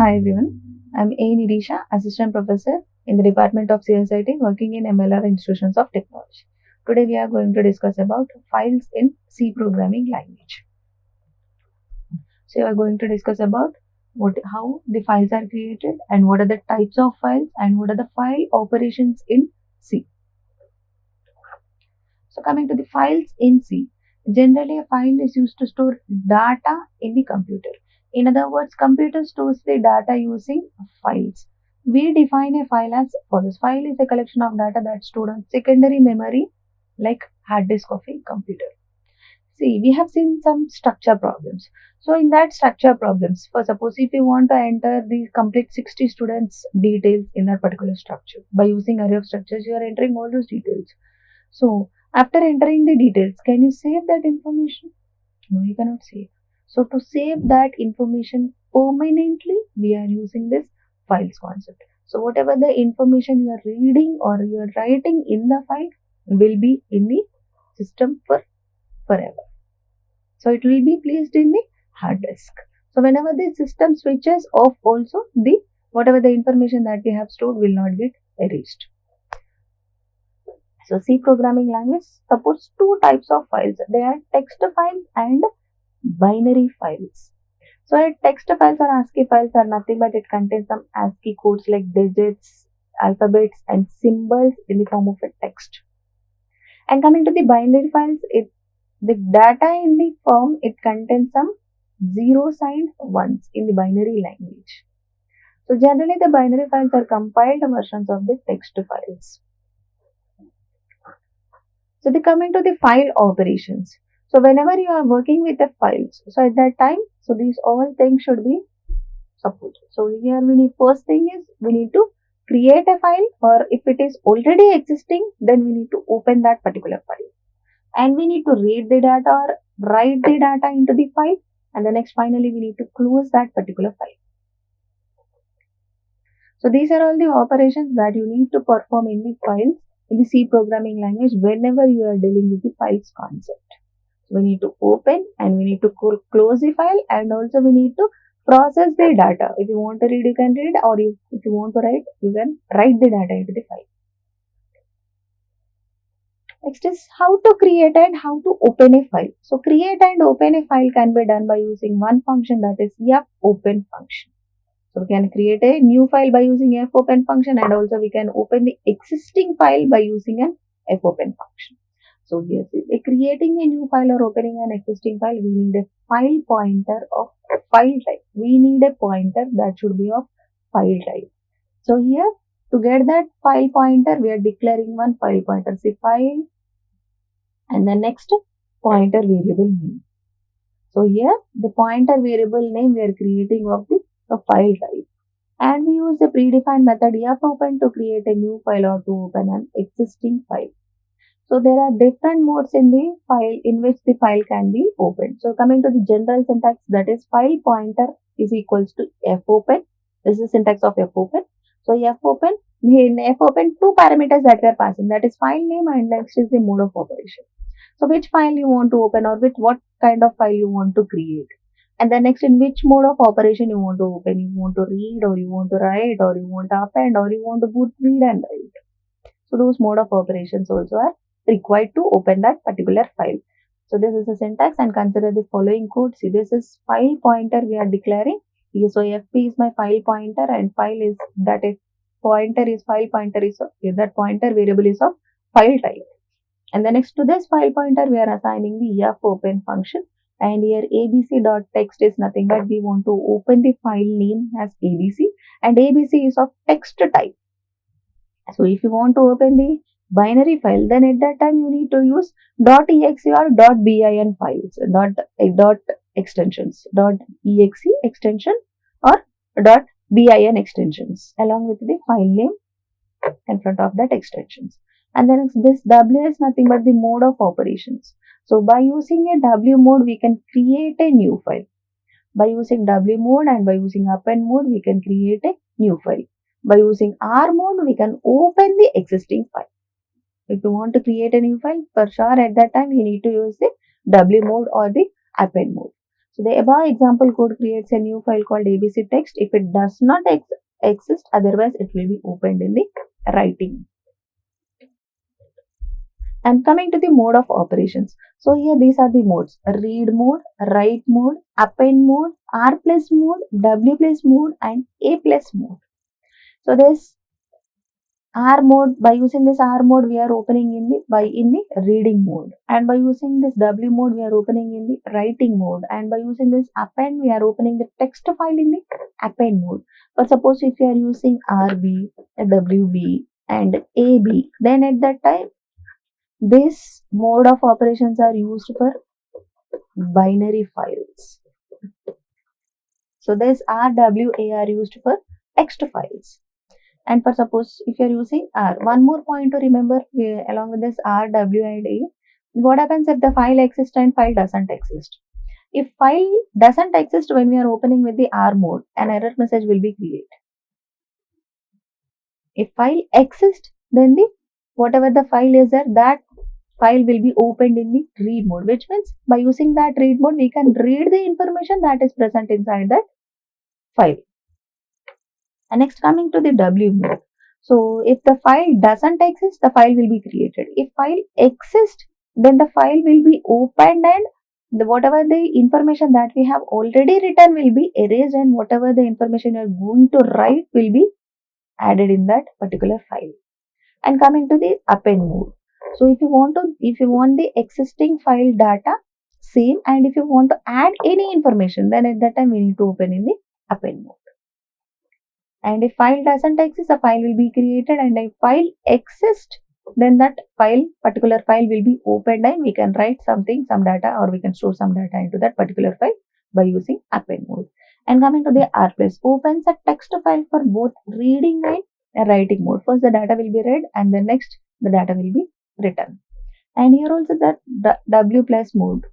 Hi everyone, I'm Nirisha, Assistant Professor in the Department of CSIT working in MLR Institutions of Technology. Today we are going to discuss about files in C programming language. So we are going to discuss about how the files are created and what are the types of files and what are the file operations in C. So coming to the files in C, generally a file is used to store data in the computer. In other words, computer stores the data using files. We define a file as follows. File is a collection of data that's stored on secondary memory like hard disk of a computer. See, we have seen some structure problems. So in that structure problems, for suppose if you want to enter the complete 60 students details in that particular structure, by using array of structures, you are entering all those details. So after entering the details, can you save that information? No, you cannot save. So to save that information permanently, we are using this files concept. So whatever the information you are reading or you are writing in the file will be in the system for forever. So it will be placed in the hard disk. So whenever the system switches off also, the whatever the information that we have stored will not get erased. So C programming language supports two types of files. They are text files and binary files. So a text files or ASCII files are nothing but it contains some ASCII codes like digits, alphabets and symbols in the form of a text. And coming to the binary files, the data in the form it contains some zeros and ones in the binary language. So generally the binary files are compiled versions of the text files. So they coming to the file operations. So whenever you are working with the files, so at that time, so these all things should be supported. So here we need first thing is we need to create a file, or if it is already existing, then we need to open that particular file. And we need to read the data or write the data into the file. And the next finally we need to close that particular file. So these are all the operations that you need to perform in the files in the C programming language whenever you are dealing with the files concept. So we need to open and we need to close the file, and also we need to process the data. If you want to read, you can read, or if you want to write, you can write the data into the file. Next is how to create and how to open a file. So create and open a file can be done by using one function, that is fopen function. So we can create a new file by using fopen function, and also we can open the existing file by using an fopen function. So here, creating a new file or opening an existing file, we need a file pointer of file type. We need a pointer that should be of file type. So here, to get that file pointer, we are declaring one file pointer, say file, and the next pointer variable name. So here, the pointer variable name we are creating of the file type. And we use the predefined method fopen to create a new file or to open an existing file. So there are different modes in the file in which the file can be opened. So coming to the general syntax, that is file pointer is equals to fopen. This is the syntax of fopen. So fopen, in fopen, two parameters that we are passing, that is file name and next is the mode of operation. So which file you want to open, or what kind of file you want to create. And then next, in which mode of operation you want to open. You want to read, or you want to write, or you want to append, or you want to both read and write. So those mode of operations also are required to open that particular file. So this is the syntax, and consider the following code. See, this is file pointer we are declaring. So fp is my file pointer, and file is that is pointer is file pointer is that pointer variable is of file type. And then next to this file pointer, we are assigning the fopen function. And here abc.text is nothing but we want to open the file name as abc, and abc is of text type. So if you want to open the binary file, then at that time you need to use .exe or .bin files, dot extensions, .exe extension or .bin extensions along with the file name in front of that extensions. And then this W is nothing but the mode of operations. So by using a W mode, we can create a new file. By using W mode and by using append mode, we can create a new file. By using R mode, we can open the existing file. If you want to create a new file, for sure at that time you need to use the W mode or the append mode. So the above example code creates a new file called ABC text if it does not exist, otherwise it will be opened in the writing. And coming to the mode of operations. So here these are the modes: read mode, write mode, append mode, R plus mode, W plus mode, and A plus mode. So this R mode, by using this R mode, we are opening in the reading mode, and by using this W mode, we are opening in the writing mode, and by using this append, we are opening the text file in the append mode. But suppose if you are using RB, WB, and AB, then at that time this mode of operations are used for binary files. So this RWA are used for text files. And for suppose if you are using R, one more point to remember along with this R, W and A, what happens if the file exists and file doesn't exist? If file doesn't exist when we are opening with the R mode, an error message will be created. If file exists, then the whatever the file is there, that file will be opened in the read mode, which means by using that read mode, we can read the information that is present inside that file. And next, coming to the W mode. So if the file doesn't exist, the file will be created. If file exists, then the file will be opened, and whatever the information that we have already written will be erased, and whatever the information you are going to write will be added in that particular file. And coming to the append mode. So if you want the existing file data same, and if you want to add any information, then at that time we need to open in the append mode. And if file doesn't exist, a file will be created, and if file exists, then that particular file will be opened, and we can write some data, or we can store some data into that particular file by using append mode. And coming to the R plus, opens a text file for both reading and writing mode. First the data will be read, and then next the data will be written. And here also the W plus mode.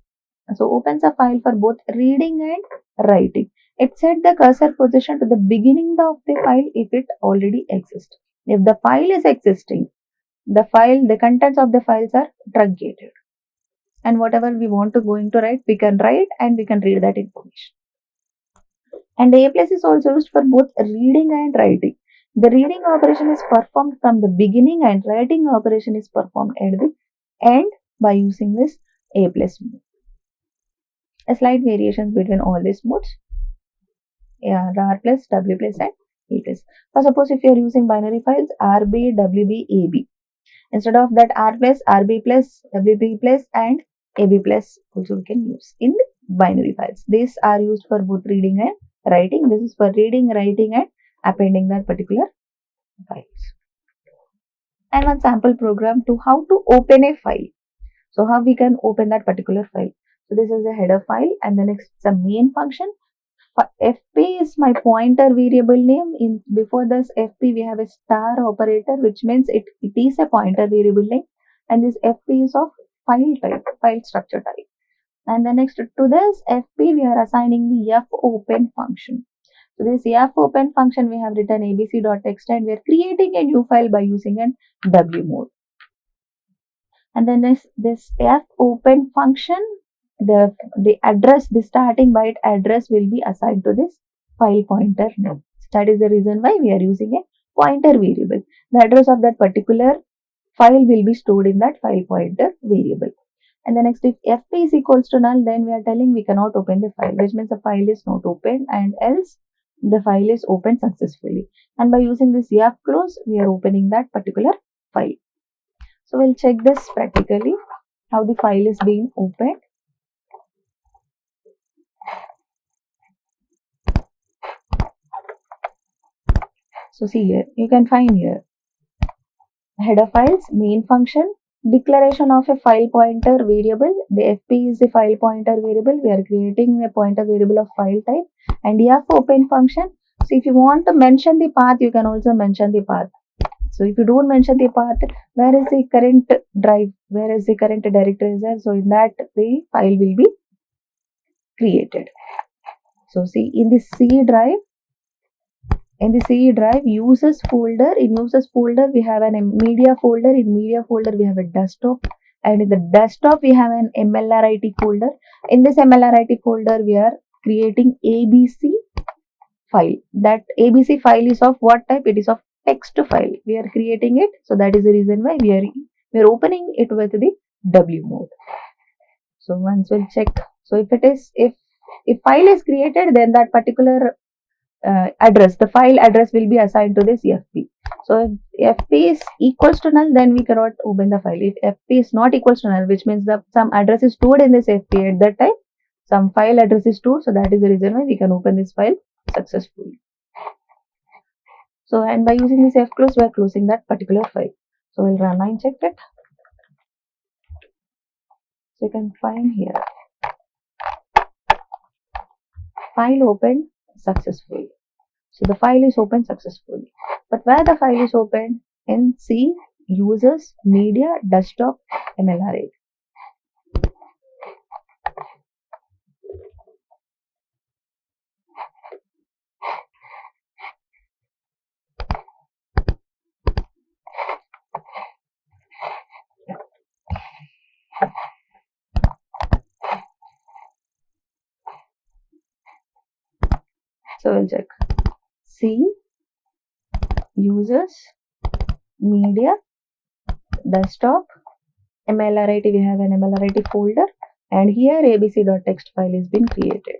So opens a file for both reading and writing. It set the cursor position to the beginning of the file if it already exists. If the file is existing, the contents of the files are truncated. And whatever we want to write, we can write and we can read that information. And A plus is also used for both reading and writing. The reading operation is performed from the beginning, and writing operation is performed at the end by using this A plus mode. A slight variations between all these modes. Yeah, the R plus, W plus, and A plus. For suppose if you are using binary files RB, WB, AB, instead of that R plus, RB plus, WB plus, and AB plus also we can use in binary files. These are used for both reading and writing. This is for reading, writing, and appending that particular files. And one sample program to how to open a file. So how we can open that particular file. So this is a header file, and the next is a main function. FP is my pointer variable name. Before this FP we have a star operator, which means it is a pointer variable name, and this FP is of file type, file structure type. And then next to this FP we are assigning the fopen function. So this fopen function we have written abc.txt, and we are creating a new file by using an W mode. And then this fopen function, the address, the starting byte address will be assigned to this file pointer name. That is the reason why we are using a pointer variable. The address of that particular file will be stored in that file pointer variable. And the next, if fp is equals to null, then we are telling we cannot open the file, which means the file is not opened, and else the file is opened successfully. And by using this close, we are opening that particular file. So we'll check this practically, how the file is being opened. So see here, you can find here header files, main function, declaration of a file pointer variable. The fp is the file pointer variable. We are creating a pointer variable of file type, and fopen function. So if you want to mention the path, you can also mention the path. So if you don't mention the path, where is the current drive, where is the current directory is there, so in that the file will be created. So see, in the C drive, users folder, in users folder we have a media folder, in media folder we have a desktop, and in the desktop we have an MLRIT folder. In this MLRIT folder we are creating ABC file. That ABC file is of what type? It is of text file. We are creating it, so that is the reason why we are opening it with the W mode. So once we'll check. So if file is created, then that particular address, the file address will be assigned to this FP. So if FP is equals to null, then we cannot open the file. If FP is not equals to null, which means that some address is stored in this FP at that time, some file address is stored, so that is the reason why we can open this file successfully. So, and by using this fclose, we are closing that particular file. So we'll run and check it. So you can find here, file opened successfully. So the file is opened successfully. But where the file is opened? In C, users, media, desktop, MLRA. So we'll check C, users, media, desktop, MLRIT. We have an MLRIT folder, and here abc.txt file has been created.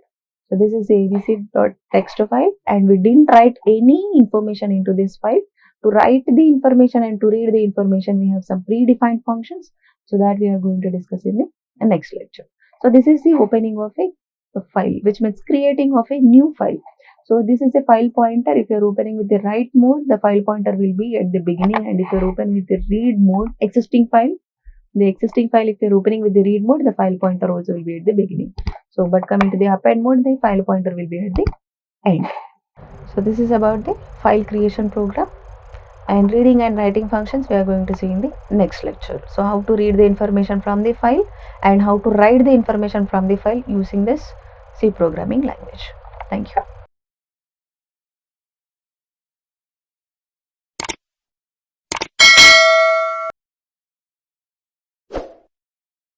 So this is the abc.txt file, and we didn't write any information into this file. To write the information and to read the information, we have some predefined functions, so that we are going to discuss in the next lecture. So this is the opening of a file, which means creating of a new file. So this is a file pointer. If you are opening with the write mode, the file pointer will be at the beginning, and if you are open with the read mode, existing file, if you are opening with the read mode, the file pointer also will be at the beginning. So but coming to the append mode, the file pointer will be at the end. So this is about the file creation program, and reading and writing functions we are going to see in the next lecture. So how to read the information from the file and how to write the information from the file using this C programming language. Thank you.